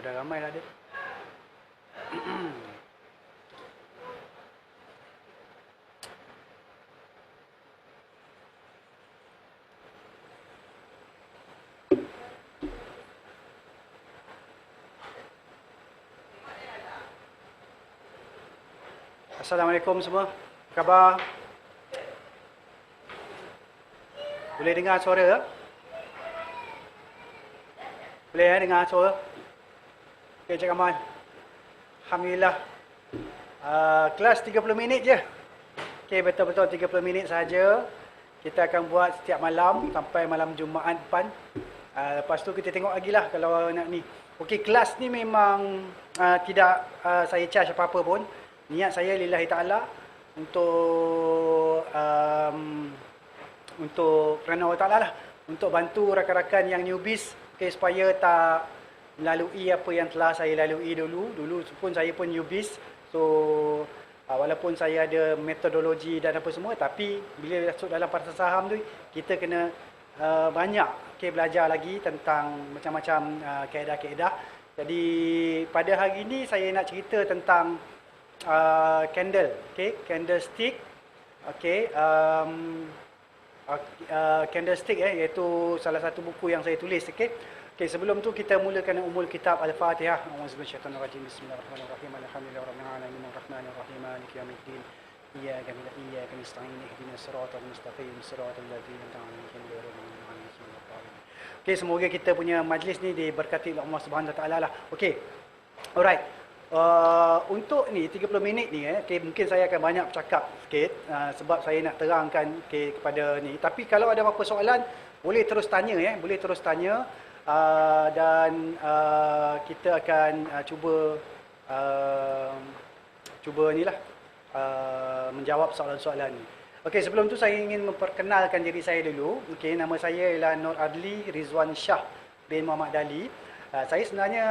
dah ramai lah dia. Assalamualaikum semua. Apa khabar? Boleh dengar suara tak? Boleh dengar suara? Okay, Cik Aman. Alhamdulillah. Kelas 30 minit je. Okay, betul-betul 30 minit saja. Kita akan buat setiap malam sampai malam Jumaat depan. Lepas tu kita tengok lagi lah kalau nak ni. Okay, kelas ni memang tidak saya charge apa-apa pun. Niat saya lillahi ta'ala untuk kerana Allah Ta'ala lah, untuk bantu rakan-rakan yang newbies, okay, supaya tak melalui apa yang telah saya lalui dulu pun saya pun newbies. So walaupun saya ada metodologi dan apa semua, tapi bila masuk dalam pasar saham tu kita kena banyak belajar lagi tentang macam-macam kaedah-kaedah. Jadi pada hari ini saya nak cerita tentang candle, candlestick, candlestick iaitu salah satu buku yang saya tulis. Okey, sebelum tu kita mulakan umul kitab Al-Fatihah. Auzubillahi Bismillahirrahmanirrahim. Alhamdulillahirabbil alamin arrahmanirrahim maliki yaumiddin. Iyyaka na'budu wa iyyaka nasta'in ihdinas siratal mustaqim siratal ladzina an'amta 'alaihim. Okey, semoga kita punya majlis ni diberkati oleh Allah Subhanahu Wa Taala lah. Okey. Alright. Untuk ni 30 minit ni mungkin saya akan banyak bercakap sikit sebab saya nak terangkan kepada ni. Tapi kalau ada apa-apa soalan boleh terus tanya boleh terus tanya dan kita akan cuba inilah menjawab soalan-soalan ni. Okey, sebelum tu saya ingin memperkenalkan diri saya dulu. Okey, nama saya ialah Nur Adli Rizwan Shah bin Muhammad Dali. Saya sebenarnya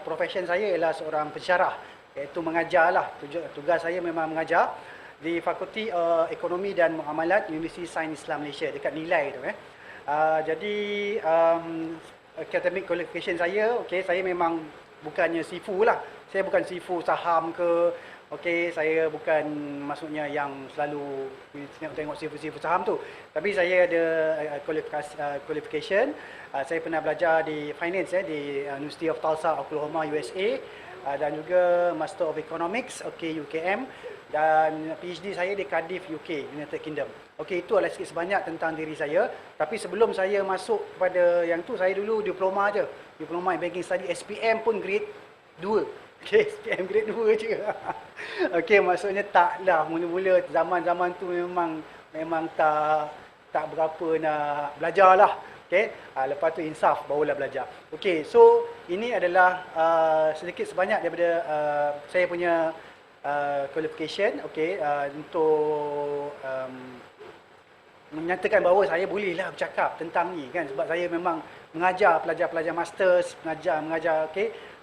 profession saya ialah seorang pensyarah, iaitu mengajar lah. Tugas saya memang mengajar di Fakulti Ekonomi dan Muamalat Universiti Sains Islam Malaysia dekat Nilai tu. Jadi academic qualification saya, saya memang bukannya sifu lah. Saya bukan sifu saham ke. Saya bukan maksudnya yang selalu tengok sifu-sifu saham tu. Tapi saya ada qualification. Saya pernah belajar di finance di University of Tulsa, Oklahoma, USA. Dan juga Master of Economics, UKM. Dan PhD saya di Cardiff, UK, United Kingdom. Itu adalah sikit sebanyak tentang diri saya. Tapi sebelum saya masuk pada yang tu, saya dulu diploma je. Diploma in Banking Study, SPM pun grade 2. SPM grade 2 je. Maksudnya taklah mula-mula zaman-zaman tu memang tak berapa nak belajar lah. Lepas tu insaf barulah belajar. So ini adalah sedikit sebanyak daripada saya punya qualification. Untuk menyatakan bahawa saya bolehlah bercakap tentang ni kan, sebab saya memang mengajar pelajar-pelajar masters, mengajar.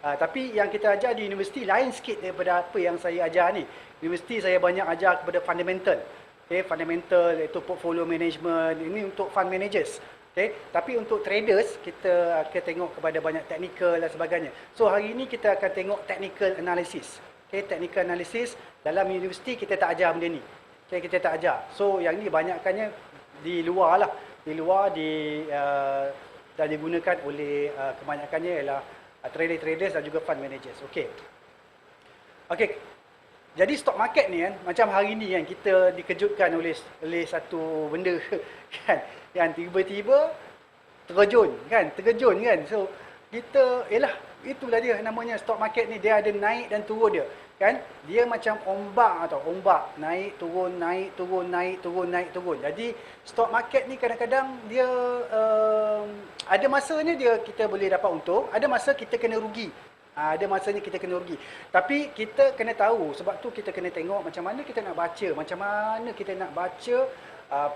Tapi yang kita ajar di universiti lain sikit daripada apa yang saya ajar ni. Universiti saya banyak ajar kepada fundamental. Fundamental iaitu portfolio management, ini untuk fund managers. Tapi untuk traders kita akan tengok kepada banyak technical dan sebagainya. So hari ini kita akan tengok technical analysis. Technical analysis dalam universiti kita tak ajar benda ni. Kita tak ajar. So yang ni banyakkannya di luar lah. Di luar dan digunakan oleh kebanyakannya ialah traders dan juga fund managers. Jadi stock market ni kan, macam hari ni kan kita dikejutkan oleh satu benda kan, yang tiba-tiba terjun kan. So kita itulah dia namanya stock market ni, dia ada naik dan turun dia kan. Dia macam ombak naik turun naik turun naik turun naik turun. Jadi stock market ni kadang-kadang dia ada masanya kita boleh dapat untung, ada masa kita kena rugi. Ada masanya kita kena rugi. Tapi kita kena tahu, sebab tu kita kena tengok macam mana kita nak baca,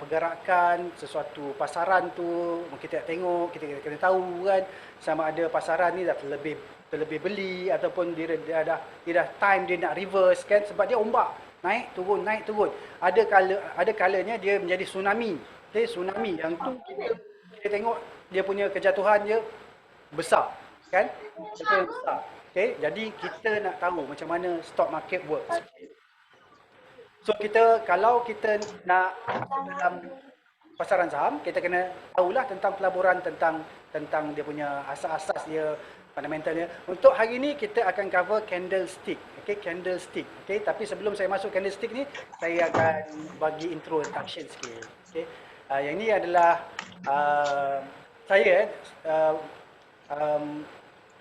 pergerakan sesuatu pasaran tu. Kita nak tengok, kita kena tahu kan, sama ada pasaran ni dah terlebih beli ataupun dia dah time dia nak reverse kan, sebab dia ombak naik turun. Ada kalanya dia menjadi tsunami. Tsunami yang tu kita tengok dia punya kejatuhan dia besar. kan? Return besar. Okey, jadi kita nak tahu macam mana stock market works. So kita kalau kita nak masuk dalam pasaran saham, kita kena tahulah tentang pelaburan, tentang dia punya asas-asas dia, fundamentalnya. Untuk hari ni kita akan cover candlestick. Okey, candlestick. Okey, tapi sebelum saya masuk candlestick ni, saya akan bagi introduction sikit. Okey. Yang ni adalah saya um,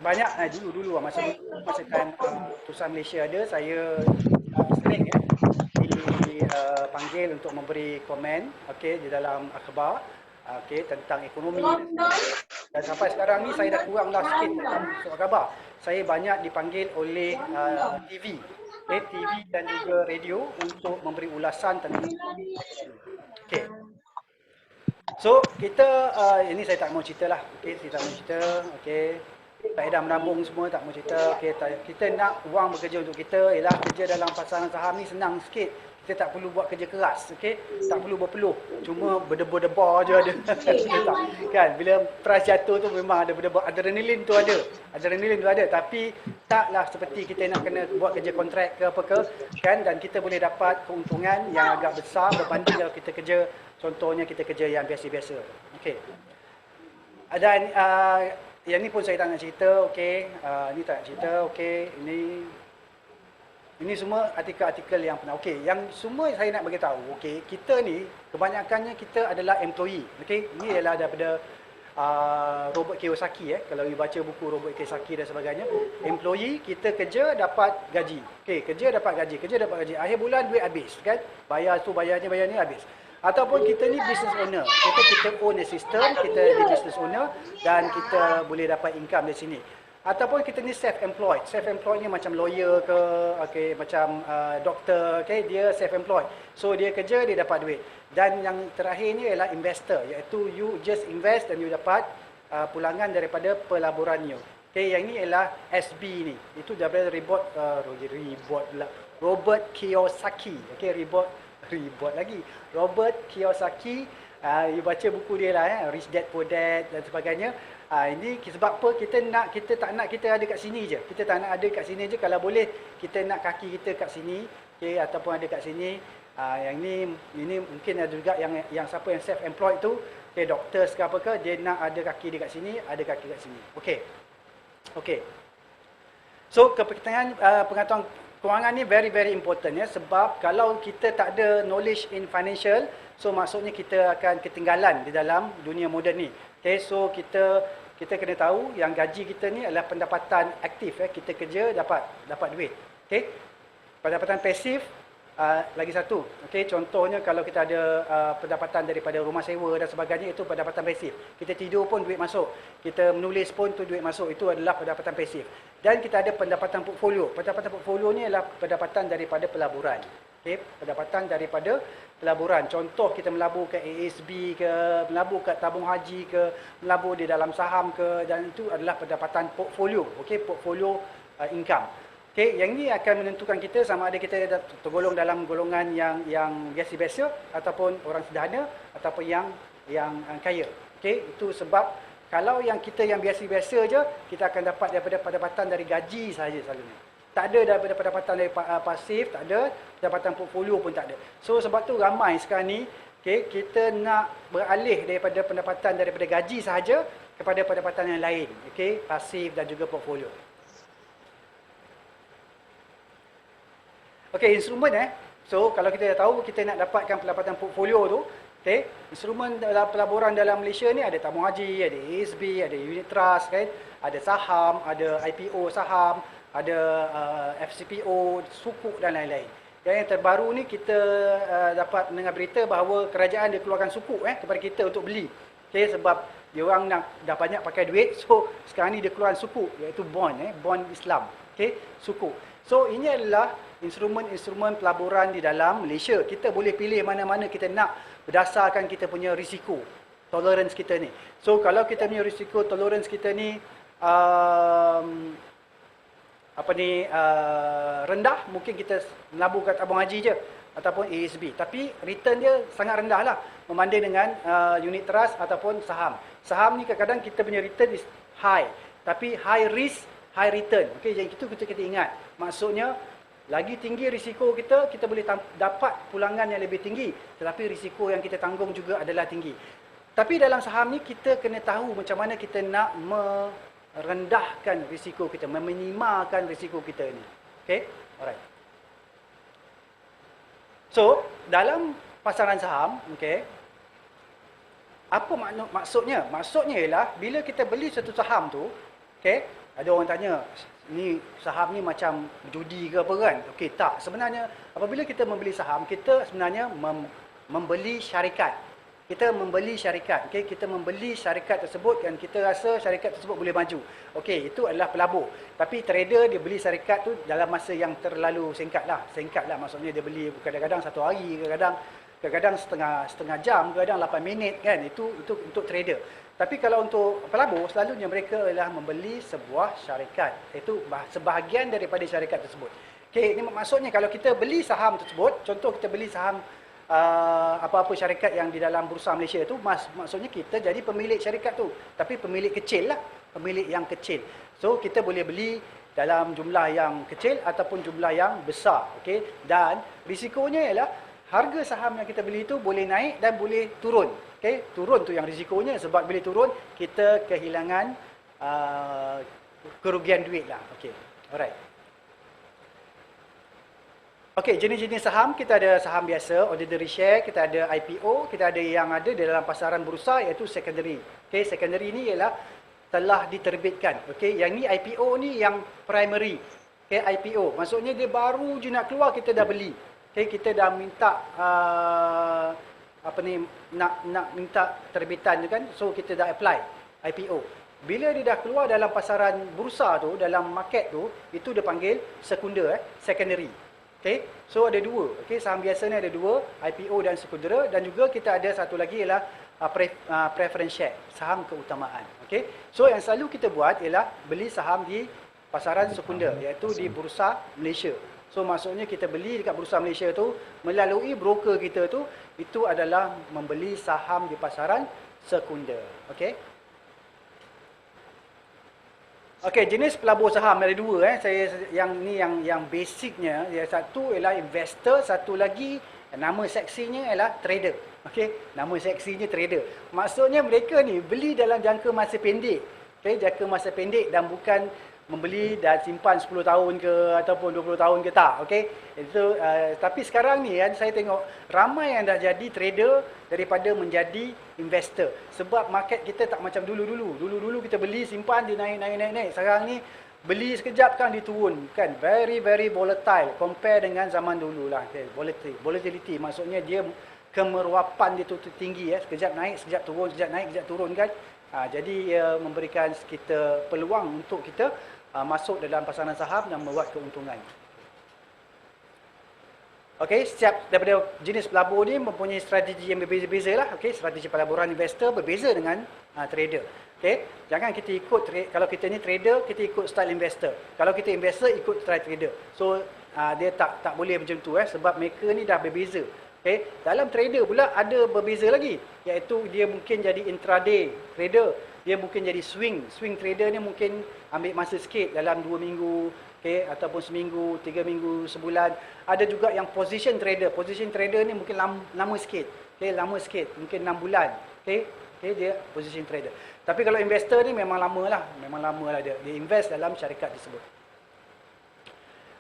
banyak dulu masa time Pusat Malaysia ada, saya sering dipanggil untuk memberi komen, okey, di dalam akhbar, okey, tentang ekonomi dan sampai sekarang ni saya dah kurang dah sikit dalam surat khabar. Saya banyak dipanggil oleh TV, TV dan juga radio untuk memberi ulasan tentang okey. So kita ini saya tak mau cerita lah, okey, saya tak mau cerita, okey. Tak dah menabung semua, tak mau cerita. Okay, kita nak wang bekerja untuk kita. Ialah kerja dalam pasaran saham ni senang sikit. Kita tak perlu buat kerja keras, okay? Tak perlu berpeluh. Cuma berdebar-debar je ada. Kan? Bila price jatuh tu memang ada berdebar. Adrenalin tu ada. Adrenalin tu ada. Tapi taklah seperti kita nak kena buat kerja kontrak ke apa ke. Kan? Dan kita boleh dapat keuntungan yang agak besar berbanding kalau kita kerja, contohnya kita kerja yang biasa-biasa. Okay. Dan yang ni pun saya tak nak cerita, okey. Ni tak nak cerita, okey. Ini semua artikel-artikel yang pernah. Okey, yang semua saya nak bagi tahu, okey, kita ni kebanyakannya kita adalah employee, okey. Ini ialah daripada Robert Kiyosaki, kalau you baca buku Robert Kiyosaki dan sebagainya. Employee, kita kerja dapat gaji. Okey, kerja dapat gaji. Akhir bulan duit habis, kan? Bayar ni habis. Ataupun kita ni business owner. Kita own a system, kita ni business owner dan kita boleh dapat income dari sini. Ataupun kita ni self-employed. Self-employed ni macam lawyer ke, okay, macam doktor, okay, dia self-employed. So dia kerja, dia dapat duit. Dan yang terakhir ni ialah investor, iaitu you just invest dan you dapat pulangan daripada pelaburannya. Okay, yang ni ialah SB ni. Itu daripada Robert Kiyosaki. Okay, Robert Kiyosaki, you baca buku dia lah, Rich Dad Poor Dad dan sebagainya. Ini sebab apa kita tak nak kita ada kat sini je. Kita tak nak ada kat sini je. Kalau boleh kita nak kaki kita kat sini, okay, ataupun ada kat sini. Yang ini mungkin ada juga yang siapa yang self employed tu, okay, doktor ke apa ke, dia nak ada kaki dia kat sini, ada kaki kat sini. Okey. So kepentingan pengetahuan kewangan ni very very important ya, sebab kalau kita tak ada knowledge in financial, so maksudnya kita akan ketinggalan di dalam dunia moden ni. Okay, so kita kena tahu yang gaji kita ni adalah pendapatan aktif ya, kita kerja dapat duit. Okay, pendapatan pasif lagi satu. Okay, contohnya kalau kita ada pendapatan daripada rumah sewa dan sebagainya, itu pendapatan pasif. Kita tidur pun duit masuk, kita menulis pun tu duit masuk, itu adalah pendapatan pasif. Dan kita ada pendapatan portfolio. Pendapatan portfolio ni adalah pendapatan daripada pelaburan. Okay, pendapatan daripada pelaburan. Contoh kita melabur ke ASB ke, melabur ke tabung haji ke, melabur di dalam saham ke, dan itu adalah pendapatan portfolio. Okay, portfolio income. Okay, yang ini akan menentukan kita sama ada kita tergolong dalam golongan yang biasa-biasa ataupun orang sederhana ataupun yang kaya. Okay, itu sebab kalau yang kita yang biasa-biasa je, kita akan dapat daripada pendapatan dari gaji sahaja selalunya. Tak ada daripada pendapatan dari pasif, tak ada, pendapatan portfolio pun tak ada. So sebab tu ramai sekarang ni, okay, kita nak beralih daripada pendapatan daripada gaji sahaja kepada pendapatan yang lain, okay, pasif dan juga portfolio. Okey, instrumen So, kalau kita dah tahu kita nak dapatkan pendapatan portfolio tu, okey, instrumen dalam pelaburan dalam Malaysia ni ada tabung haji, ada ASB, ada unit trust, kan? Ada saham, ada IPO saham, ada FCPO, sukuk dan lain-lain. Dan yang terbaru ni kita dapat mendengar berita bahawa kerajaan dia keluarkan sukuk kepada kita untuk beli. Okey, sebab dia orang dah banyak pakai duit, so sekarang ni dia keluarkan sukuk, iaitu bond, bond Islam. Okey, sukuk. So, ini adalah instrumen-instrumen pelaburan di dalam Malaysia. Kita boleh pilih mana-mana kita nak berdasarkan kita punya risiko, tolerance kita ni. So, kalau kita punya risiko, tolerance kita ni rendah, mungkin kita melabur kat tabung haji je ataupun ASB. Tapi return dia sangat rendah lah membanding dengan unit trust ataupun saham. Saham ni kadang-kadang kita punya return is high, tapi high risk, high return. Okey, jadi itu kita ingat. Maksudnya lagi tinggi risiko kita, kita boleh dapat pulangan yang lebih tinggi, tetapi risiko yang kita tanggung juga adalah tinggi. Tapi dalam saham ni kita kena tahu macam mana kita nak merendahkan risiko kita, meminimalkan risiko kita ni. Okey? Alright. So, dalam pasaran saham, okey, apa maksudnya? Maksudnya ialah bila kita beli satu saham tu, okey, ada orang tanya, ni saham ni macam judi ke apa kan? Okey, tak. Sebenarnya apabila kita membeli saham, kita sebenarnya membeli syarikat. Kita membeli syarikat. Okey, kita membeli syarikat tersebut dan kita rasa syarikat tersebut boleh maju. Okey, itu adalah pelabur. Tapi trader dia beli syarikat tu dalam masa yang terlalu singkat lah. Singkat lah, maksudnya dia beli kadang-kadang 1 hari, kadang-kadang setengah jam, kadang 8 minit kan. Itu untuk trader. Tapi kalau untuk pelabur, selalunya mereka adalah membeli sebuah syarikat. Itu sebahagian daripada syarikat tersebut. Okey, ini maksudnya kalau kita beli saham tersebut, contoh kita beli saham apa-apa syarikat yang di dalam Bursa Malaysia tu, maksudnya kita jadi pemilik syarikat tu. Tapi pemilik kecil lah, pemilik yang kecil. So, kita boleh beli dalam jumlah yang kecil ataupun jumlah yang besar. Okey, dan risikonya ialah harga saham yang kita beli itu boleh naik dan boleh turun. Okey, turun tu yang risikonya, sebab bila turun kita kehilangan kerugian duit lah. Okey, alright. Okey, jenis-jenis saham, kita ada saham biasa, ordinary share, kita ada IPO, kita ada yang ada di dalam pasaran bursa iaitu secondary. Okey, secondary ni ialah telah diterbitkan. Okey, yang ni IPO ni yang primary. Okey, IPO maksudnya dia baru je nak keluar kita dah beli. Okey, kita dah minta nak minta terbitan tu kan, so kita dah apply IPO. Bila dia dah keluar dalam pasaran bursa tu, dalam market tu, itu dia panggil secondary. Okey, so ada dua. Okey, saham biasa ni ada dua, IPO dan sekunder, dan juga kita ada satu lagi ialah preference share, saham keutamaan. Okey, so yang selalu kita buat ialah beli saham di pasaran sekunder, iaitu di Bursa Malaysia. So maksudnya kita beli dekat Bursa Malaysia tu melalui broker kita tu, itu adalah membeli saham di pasaran sekunder. Okey. Okey, jenis pelabur saham ada dua Saya yang ni yang basicnya, satu ialah investor, satu lagi nama seksinya ialah trader. Okey, nama seksinya trader. Maksudnya mereka ni beli dalam jangka masa pendek. Okey, jangka masa pendek dan bukan membeli dan simpan 10 tahun ke ataupun 20 tahun ke tak. Okey. Itu tapi sekarang ni kan saya tengok ramai yang dah jadi trader daripada menjadi investor. Sebab market kita tak macam dulu-dulu. Dulu-dulu kita beli, simpan, dia naik. Sekarang ni beli sekejap kan dia turun kan. Very volatile compare dengan zaman dulu lah. Okay. Volatility maksudnya dia kemerowapan dia tu tinggi sekejap naik, sekejap turun, sekejap naik, sekejap turun kan. Jadi memberikan kita peluang untuk kita masuk dalam pasaran saham dan membuat keuntungan. Okey, setiap daripada jenis pelabur ni mempunyai strategi yang berbeza-beza lah. Okey, strategi pelaburan investor berbeza dengan trader. Okey, jangan kita ikut kalau kita ni trader, kita ikut style investor. Kalau kita investor, ikut style trader. So, dia tak boleh macam tu sebab mereka ni dah berbeza. Okey, dalam trader pula ada berbeza lagi, iaitu dia mungkin jadi intraday trader, dia mungkin jadi swing trader ni mungkin ambil masa sikit dalam 2 minggu, okey, ataupun seminggu, 3 minggu, sebulan. Ada juga yang position trader ni mungkin lama sikit, okey, lama sikit, mungkin 6 bulan, okey, dia position trader. Tapi kalau investor ni memang lama lah dia invest dalam syarikat tersebut.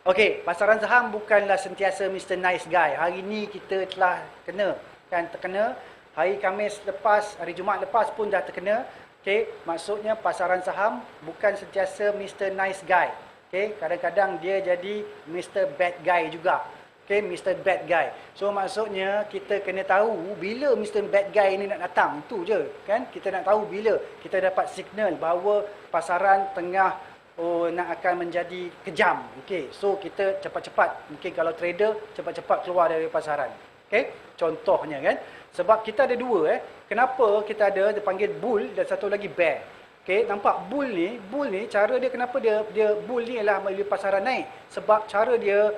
Okey, pasaran saham bukanlah sentiasa Mr. Nice Guy. Hari ni kita telah terkena. Hari Khamis lepas, hari Jumaat lepas pun dah terkena. Okey, maksudnya pasaran saham bukan sentiasa Mr. Nice Guy. Okey, kadang-kadang dia jadi Mr. Bad Guy juga. Okey, Mr. Bad Guy. So maksudnya kita kena tahu bila Mr. Bad Guy ni nak datang. Itu je kan. Kita nak tahu bila kita dapat signal bahawa pasaran tengah nak akan menjadi kejam. Okey, so kita cepat-cepat, mungkin kalau trader cepat-cepat keluar dari pasaran. Okey, contohnya kan. Sebab kita ada dua Kenapa kita ada dipanggil bull dan satu lagi bear. Okey, nampak bull ni cara dia kenapa dia bull ni ialah melalui pasaran naik sebab cara dia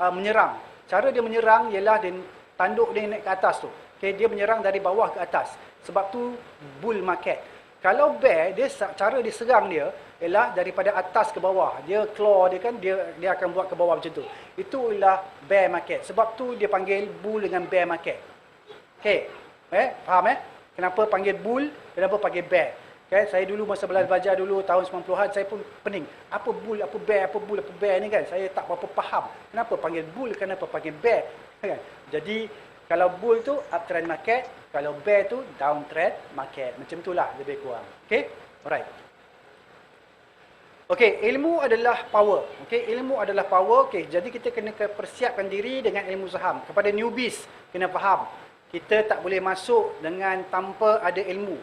menyerang. Cara dia menyerang ialah dia tanduk dia naik ke atas tu. Okey, dia menyerang dari bawah ke atas. Sebab tu bull market. Kalau bear, cara dia serang dia ialah daripada atas ke bawah. Dia claw dia kan, dia akan buat ke bawah macam tu. Itulah bear market. Sebab tu dia panggil bull dengan bear market. Okey. Faham Kenapa panggil bull, kenapa panggil bear? Okay, saya dulu masa belajar dulu tahun 90-an saya pun pening. Apa bull, apa bear, apa bull, apa bear ni kan. Saya tak berapa faham. Kenapa panggil bull, kenapa panggil bear? Kan? Jadi kalau bull tu uptrend market, kalau bear tu downtrend market. Macam itulah lebih kurang. Okey? Alright. Okey, ilmu adalah power. Okey, ilmu adalah power. Okey, jadi kita kena persiapkan diri dengan ilmu saham. Kepada newbies kena faham. Kita tak boleh masuk dengan tanpa ada ilmu.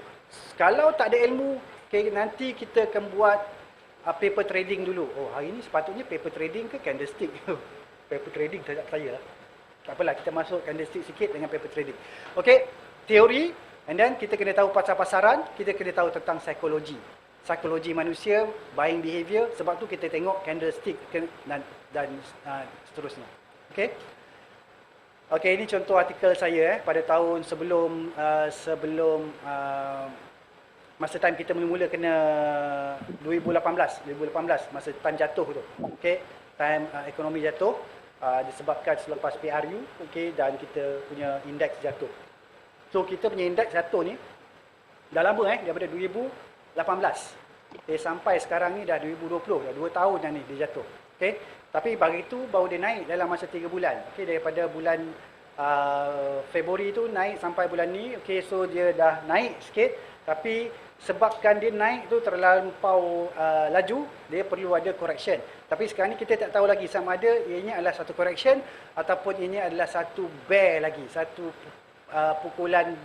Kalau tak ada ilmu, okay, nanti kita akan buat paper trading dulu. Oh, hari ni sepatutnya paper trading ke candlestick? Paper trading tak saya lah. Tak apalah, kita masuk candlestick sikit dengan paper trading. Okey, teori, and then kita kena tahu pasar-pasaran, kita kena tahu tentang psikologi. Psikologi manusia, buying behavior, sebab tu kita tengok candlestick dan seterusnya. Okey. Okey, ini contoh artikel saya pada tahun sebelum masa time kita mula-mula kena 2018 masa time jatuh tu. Okey, time ekonomi jatuh disebabkan selepas PRU, okey, dan kita punya indeks jatuh. So kita punya indeks jatuh ni dah lama daripada 2018. Sampai sekarang ni dah 2020, dah 2 tahun dah ni dia jatuh. Okey. Tapi bagi itu baru dia naik dalam masa 3 bulan. Okey, daripada bulan Februari tu naik sampai bulan ni. Okey, so dia dah naik sikit, tapi sebabkan dia naik tu terlampau laju, dia perlu ada correction. Tapi sekarang ni kita tak tahu lagi sama ada ianya adalah satu correction ataupun ianya adalah satu bear lagi, satu pukulan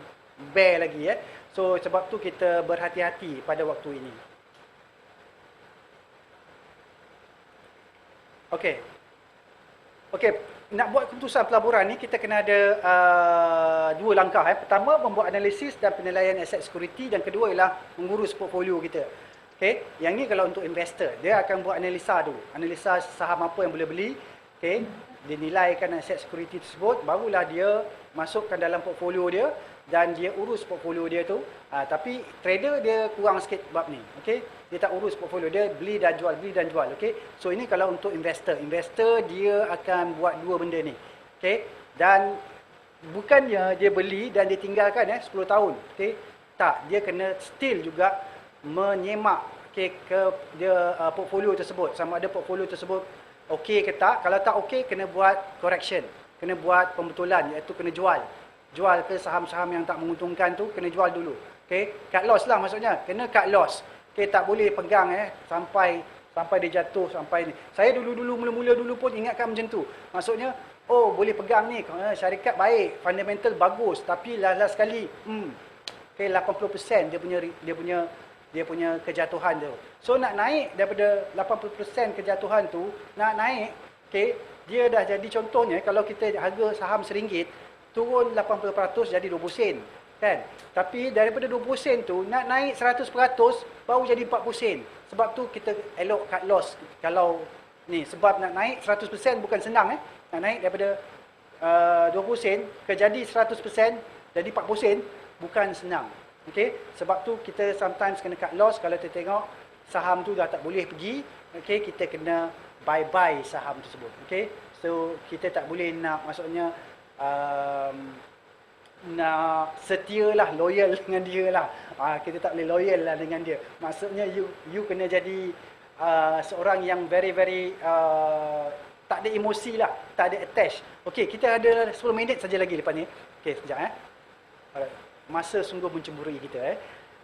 bear lagi So sebab tu kita berhati-hati pada waktu ini. Okey. Okey, nak buat keputusan pelaburan ni kita kena ada 2 langkah. Pertama, membuat analisis dan penilaian aset security, dan kedua ialah mengurus portfolio kita. Okey, yang ni kalau untuk investor, dia akan buat analisa dulu. Analisa saham apa yang boleh beli. Okey, dia nilaikan aset security tersebut, barulah dia masukkan dalam portfolio dia dan dia urus portfolio dia tu. Tapi trader dia kurang sikit bab ni. Okey, dia tak urus portfolio, dia beli dan jual, beli dan jual. Okey, so ini kalau untuk investor. Investor dia akan buat 2 benda ni. Okey, dan bukannya dia beli dan dia tinggalkan 10 tahun. Okey, tak, dia kena still juga menyemak ke dia portfolio tersebut, sama ada portfolio tersebut okey ke tak. Kalau tak okey, kena buat correction, kena buat pembetulan, iaitu kena jual ke saham-saham yang tak menguntungkan tu, kena jual dulu. Okey, cut loss lah maksudnya, kena cut loss. Okey, tak boleh pegang sampai dia jatuh sampai ni. Saya mula-mula dulu pun ingatkan macam tu. Maksudnya, oh boleh pegang ni, syarikat baik, fundamental bagus, tapi last sekali okey 80% dia punya kejatuhan tu. So nak naik daripada 80% kejatuhan tu, nak naik, okey, dia dah jadi, contohnya kalau kita harga saham RM1 turun 80% jadi 20 sen. Kan? Tapi daripada 20 sen tu nak naik 100% baru jadi 40 sen. Sebab tu kita elok cut loss. Kalau ni sebab nak naik 100% bukan senang Nak naik daripada 20 sen ke jadi 100% jadi 40 sen bukan senang. Okey, sebab tu kita sometimes kena cut loss kalau kita tengok saham tu dah tak boleh pergi. Okey, kita kena bye saham tersebut. Okey, so kita tak boleh nak, maksudnya nak setialah, loyal dengan dia lah. Kita tak boleh loyal lah dengan dia. Maksudnya you kena jadi seorang yang very tak ada emosi lah, tak ada attach. Okey, kita ada 10 minit saja lagi lepas ni. Okey, sekejap masa sungguh mencemburui kita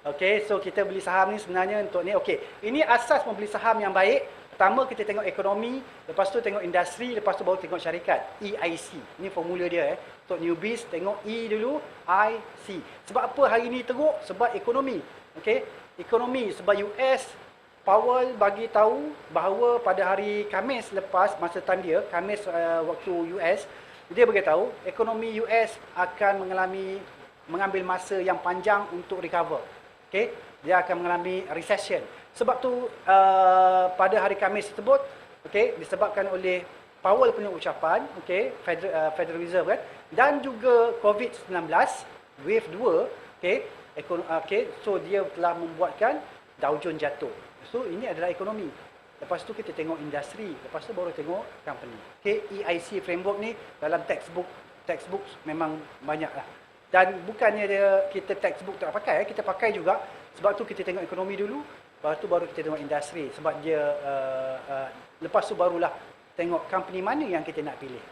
Okey, so kita beli saham ni sebenarnya untuk ni. Okey, ini asas membeli saham yang baik. Pertama kita tengok ekonomi, lepas tu tengok industri, lepas tu baru tengok syarikat. EIC. Ini formula dia Untuk newbies tengok E dulu, I, C. Sebab apa hari ni teruk? Sebab ekonomi. Okey, ekonomi sebab US Powell bagi tahu bahawa pada hari Khamis lepas, masa time dia, Khamis waktu US, dia beritahu ekonomi US akan mengambil masa yang panjang untuk recover. Okey, dia akan mengalami recession. Sebab tu pada hari Khamis tersebut, okey, disebabkan oleh Powell punya ucapan, okey, Federal Reserve kan, dan juga COVID-19 wave 2, okey, so dia telah membuatkan Dow Jones jatuh. tu ini adalah ekonomi. Lepas tu kita tengok industri, lepas tu baru tengok company. Okay, EIC framework ni dalam textbook memang banyak lah. Dan bukannya dia kita textbook tak pakai, kita pakai juga. Sebab tu kita tengok ekonomi dulu, lepas tu baru kita tengok industri. Sebab dia lepas tu barulah tengok company mana yang kita nak pilih.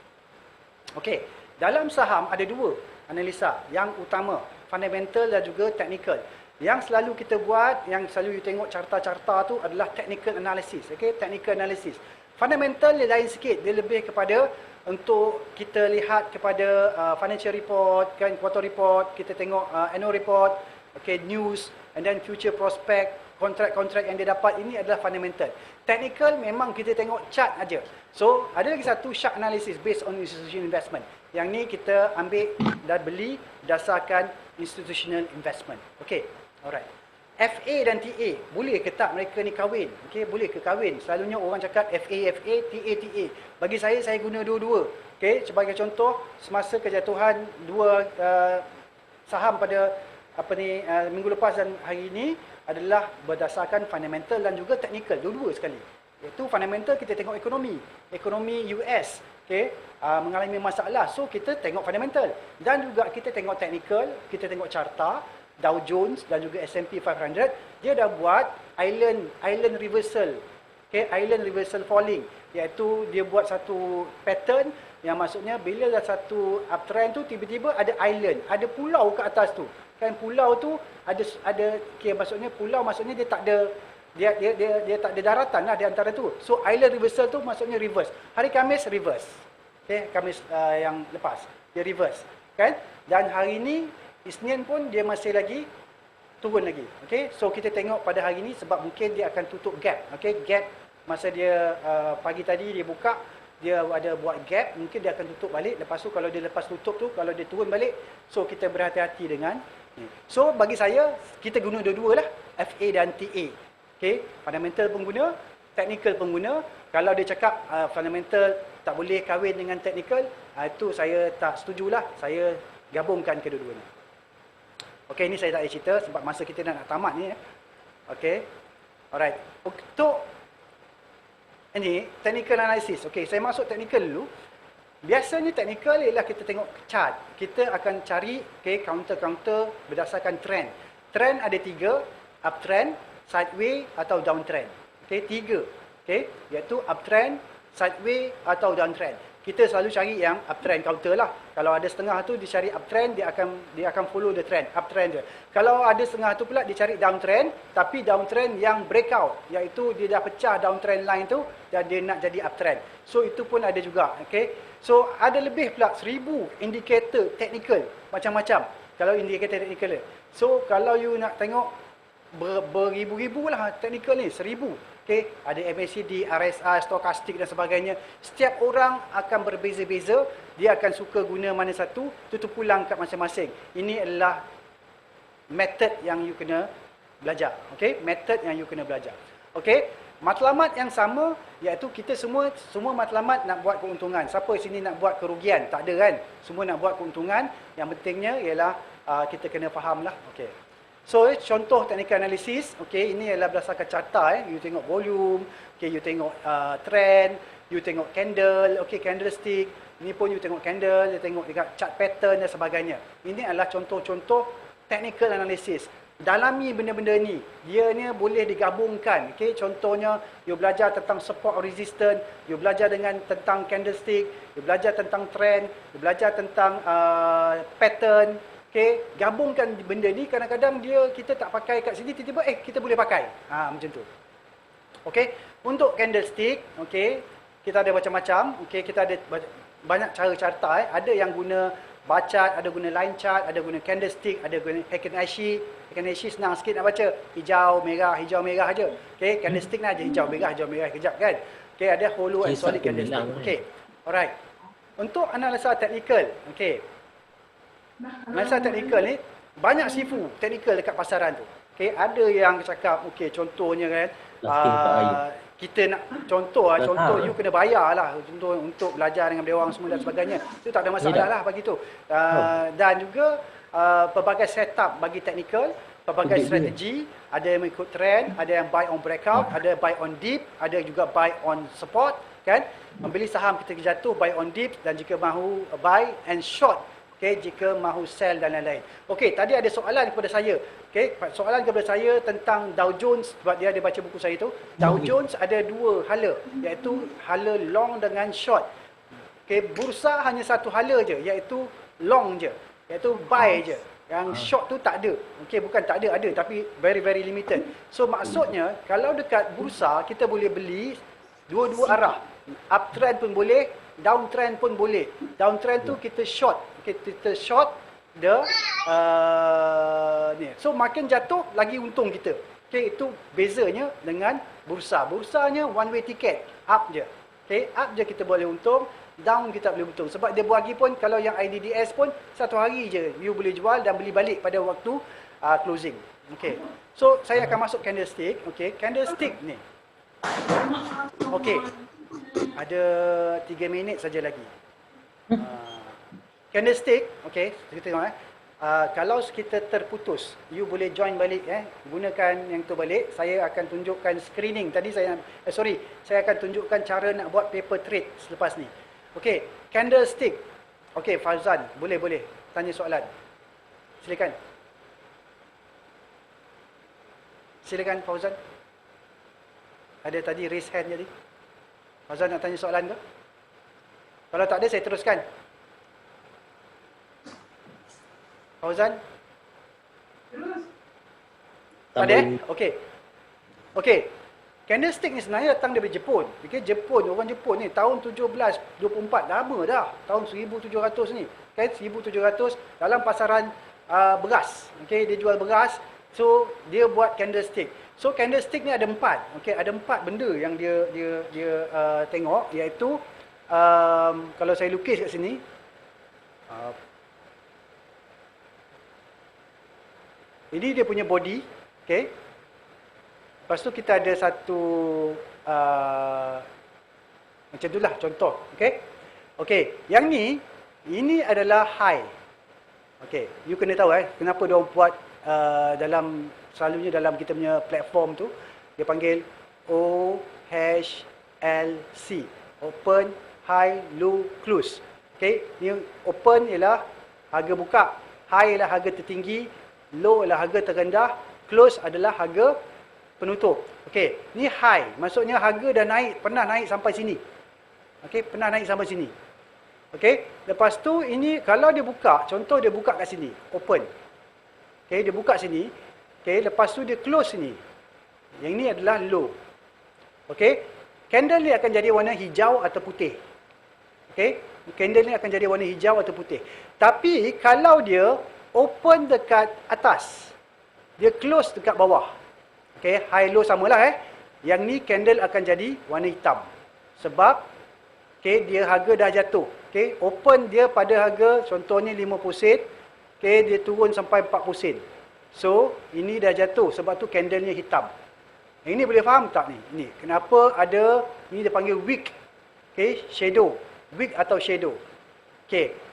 Okey, dalam saham ada dua analisa yang utama, fundamental dan juga technical. Yang selalu kita buat, yang selalu you tengok carta-carta tu adalah technical analysis. Okey, technical analysis. Fundamental dia lain sikit, dia lebih kepada untuk kita lihat kepada financial report, kan, quarter report, kita tengok annual report, okay, news, and then future prospect, kontrak-kontrak yang dia dapat, ini adalah fundamental. Technical memang kita tengok chart aja. So, ada lagi satu sharp analysis based on institutional investment. Yang ni kita ambil dan beli berdasarkan institutional investment. Okay, alright. FA dan TA, boleh ke tak mereka ni kahwin? Okay, boleh ke kahwin? Selalunya orang cakap FA, TA. Bagi saya guna dua-dua. Okay, sebagai contoh, semasa kejatuhan dua saham pada minggu lepas dan hari ini adalah berdasarkan fundamental dan juga technical, dua-dua sekali. Iaitu fundamental kita tengok ekonomi US, okay, mengalami masalah. So kita tengok fundamental dan juga kita tengok technical, kita tengok carta Dow Jones dan juga S&P 500, dia dah buat island reversal. Okay, island reversal falling, iaitu dia buat satu pattern yang maksudnya bila dah satu uptrend tu tiba-tiba ada island, ada pulau ke atas tu. Kan pulau tu ada okay, maksudnya pulau maksudnya dia tak ada dia tak ada daratan lah di antara tu. So island reversal tu maksudnya reverse. Hari Khamis reverse. Okay, Khamis yang lepas dia reverse, kan? Dan hari ni Isnin pun dia masih lagi turun lagi. Okey, so kita tengok pada hari ini sebab mungkin dia akan tutup gap. Okey, gap masa dia pagi tadi dia buka, dia ada buat gap, mungkin dia akan tutup balik. Lepas tu kalau dia lepas tutup tu, kalau dia turun balik, so kita berhati-hati dengan ni. So bagi saya kita guna dua-dua lah, FA dan TA. Okey, fundamental pengguna, technical pengguna. Kalau dia cakap fundamental tak boleh kahwin dengan technical, itu saya tak setujulah. Saya gabungkan kedua-duanya. Okey, ini saya tak ada cerita sebab masa kita nak tamat ni. Okey. Alright. Untuk ini technical analysis. Okey, saya masuk technical dulu. Biasanya technical ialah kita tengok chart. Kita akan cari counter-counter berdasarkan trend. Trend ada 3, uptrend, sideways atau downtrend. Okey, 3. Okey, iaitu uptrend, sideways atau downtrend. Kita selalu cari yang uptrend counter lah. Kalau ada setengah tu dia cari uptrend, dia akan follow the trend, uptrend je. Kalau ada setengah tu pula dia cari downtrend, tapi downtrend yang breakout, iaitu dia dah pecah downtrend line tu dan dia nak jadi uptrend. So itu pun ada juga, okey. So ada lebih pula 1000 indikator technical macam-macam. Kalau indikator technical ni. So kalau you nak tengok beribu-ribu lah technical ni, 1000. Okay, ada MACD, RSI, stokastik dan sebagainya. Setiap orang akan berbeza-beza. Dia akan suka guna mana satu, tutup pulang kat masing-masing. Ini adalah method yang you kena belajar. Okay, method yang you kena belajar. Okay, matlamat yang sama, iaitu kita semua matlamat nak buat keuntungan. Siapa sini nak buat kerugian? Tak ada kan? Semua nak buat keuntungan. Yang pentingnya ialah kita kena faham lah. Okay. So, contoh technical analysis, okay, ini adalah berdasarkan carta. You tengok volume, okay, you tengok trend, you tengok candle, okay, candlestick. Ini pun you tengok candle, you tengok dekat chart pattern dan sebagainya. Ini adalah contoh-contoh technical analysis. Dalami benda-benda ni. Dia ni boleh digabungkan. Okay, contohnya, you belajar tentang support or resistance, you belajar tentang candlestick, you belajar tentang trend, you belajar tentang pattern. Okey, gabungkan benda ni, kadang-kadang kita tak pakai kat sini, tiba-tiba kita boleh pakai. Macam tu. Okey, untuk candlestick, okey, kita ada macam-macam. Okey, kita ada banyak cara carta. Ada yang guna bar chart, ada guna line chart, ada guna candlestick, ada guna Heikin-Ashi. Heikin-Ashi senang sikit nak baca. Hijau, merah aja. Okey, candlestick ni aja hijau, merah kejap kan. Okey, ada hollow and solid candlestick. Okey. Alright. Untuk analisa teknikal, okey. Analisa teknikal ni banyak sifu teknikal dekat pasaran tu. Okey, ada yang cakap okey, contohnya kan kita nak contoh you kena bayar lah contoh untuk belajar dengan berdewan semua dan sebagainya. Itu tak ada masalah lah bagi tu. Dan juga pelbagai setup bagi teknikal, pelbagai strategi, ada yang mengikut trend, ada yang buy on breakout, ada buy on dip, ada juga buy on support, kan? Membeli saham ketika jatuh, buy on dip, dan jika mahu buy and short, jika mahu sell dan lain-lain. Tadi ada soalan kepada saya. Soalan kepada saya tentang Dow Jones, sebab dia ada baca buku saya tu. Dow Jones ada dua hala, iaitu hala long dengan short. Bursa hanya satu hala je, iaitu long je, iaitu buy je. Yang short tu tak ada. Bukan tak ada, ada, tapi very very limited. So maksudnya, kalau dekat bursa kita boleh beli dua-dua arah. Uptrend pun boleh, downtrend pun boleh. Downtrend tu kita short. Kita short the ni. So makin jatuh lagi untung kita. Itu bezanya dengan bursa. Bursanya one way ticket, up je. Up je kita boleh untung, down kita boleh untung. Sebab dia bagi pun, kalau yang IDDS pun satu hari je you boleh jual dan beli balik pada waktu closing. So saya akan masuk candlestick. Candlestick ni. Ada 3 minit saja lagi. Candlestick, kita tengok kalau kita terputus, you boleh join balik, gunakan yang tu balik. Saya akan tunjukkan screening. Tadi saya saya akan tunjukkan cara nak buat paper trade selepas ni. Candlestick. Fauzan, boleh tanya soalan. Silakan. Silakan Fauzan. Ada tadi raise hand tadi. Fauzan nak tanya soalan ke? Kalau tak ada, saya teruskan. Fauzan? Tak ada? Candlestick ni sebenarnya datang daripada Jepun. Jepun, orang Jepun ni tahun 1724, lama dah. Tahun 1700 ni. 1700 dalam pasaran beras. Dia jual beras. So dia buat candlestick. So candlestick ni ada 4. Ada 4 benda yang dia tengok, iaitu kalau saya lukis kat sini, ini dia punya body, Lepas tu kita ada satu macam itulah contoh, Yang ni, ini adalah high. You kena tahu kenapa dia orang buat selalunya dalam kita punya platform tu dia panggil OHLC, open, high, low, close. Ni open ialah harga buka, high ialah harga tertinggi, low adalah harga terendah, close adalah harga penutup. Ni high, maksudnya harga dah naik, pernah naik sampai sini. Pernah naik sampai sini. Lepas tu ini kalau dia buka, contoh dia buka kat sini, open. Dia buka sini. Lepas tu dia close sini. Yang ini adalah low. Candle ni akan jadi warna hijau atau putih. Candle ni akan jadi warna hijau atau putih. Tapi kalau dia open dekat atas, dia close dekat bawah. High low samalah. Yang ni candle akan jadi warna hitam. Sebab dia harga dah jatuh. Open dia pada harga contohnya 50 sen. Dia turun sampai 40 sen. So ini dah jatuh, sebab tu candlenya hitam. Ini boleh faham tak ni? Ni kenapa ada ni dia panggil wick. Shadow. Wick atau shadow.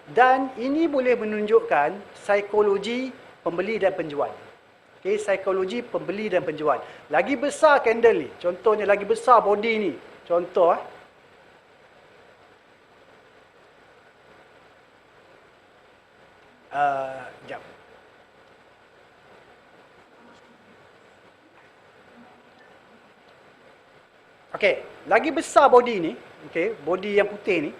Dan ini boleh menunjukkan psikologi pembeli dan penjual. Psikologi pembeli dan penjual. Lagi besar candle ni, contohnya lagi besar body ni. Contoh jap. Lagi besar body ni, body yang putih ni,